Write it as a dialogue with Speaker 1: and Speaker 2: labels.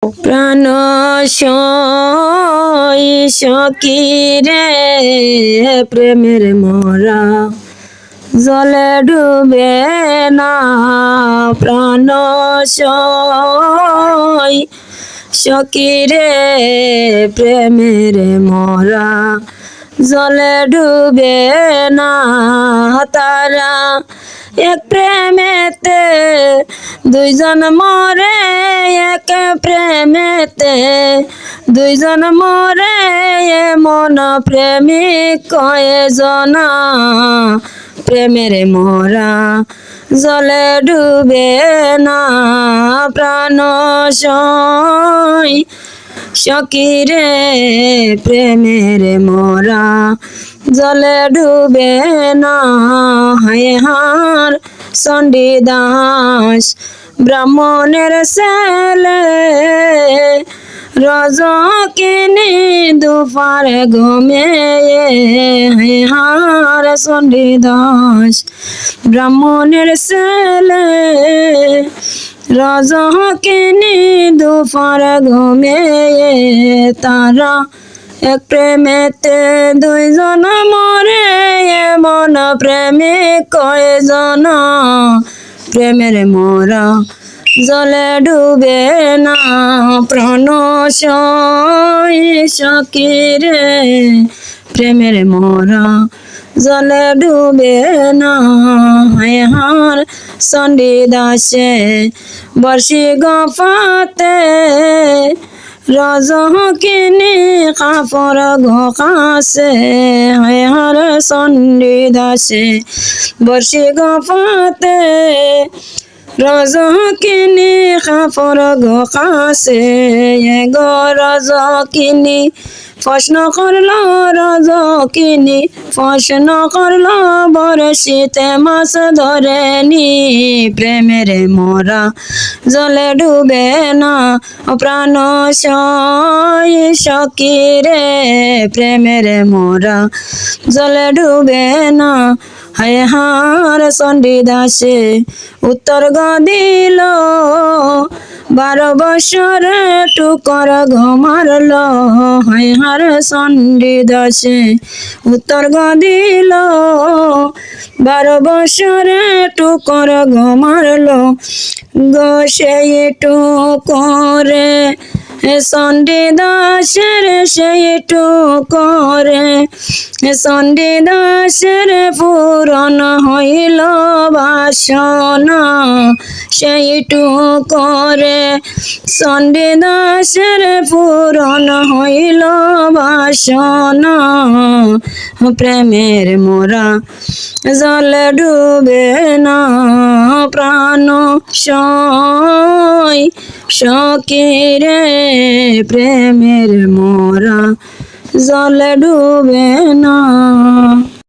Speaker 1: প্রাণ সখী রে প্রেমের মরা জলে ডুবে না প্রাণ সখী রে প্রেমের মরা জলে ডুবে না তারা এক প্রেমেতে দুইজন মরে এক প্রেমেতে দুইজন মরে মন প্রেমিক কয়জনা প্রেমের মরা জলে ডুবে না প্রাণ সখী রে প্রেমের মরা জলে ডুবে না হার চণ্ডীদাস ব্রাহ্মণের ছেলে রজকিনী দুপারে ঘুমে হার চণ্ডীদাস ব্রাহ্মণের ছেলে রজকিনী দুপারে ঘুমে তারা এক প্রেমেতে দুইজন মরে মন প্রেমিক কয়জন প্রেমের মরা জলে ডুবে না প্রাণ সখী রে প্রেমের মরা জলে ডুবে না হার চণ্ডীদাসে বর্ষি গফাতে রজকিনী কাপড় ঘকাছে হার চণ্ডীদাসে বর্ষি গফাতে রজকিনী কাপড় ঘকাছে রজকিনী প্রশ্ন করল রজকিনী প্রশ্ন করল বরশিতে মাছ ধরেনি প্রেমের মরা জলে ডুবে না প্রাণ সখী রে প্রেমের মরা জলে ডুবে না হার চণ্ডীদাসে উত্তর দিল 12 বছরে টুকর ঘুমারল হার চণ্ডীদাসে উত্তর দিল 12 বছরে টুকর ঘুমারল গো সেই টুকরে চণ্ডীদাসের সেই টুকরে চণ্ডীদাসের পূরণ হইল বাসনা সেই টুকরে চণ্ডীদাসের পূরণ হইল বাসনা প্রেমের মোরা জলে ডুবে না প্রাণ সখী রে প্রেমের মোরা জলে ডুবে না।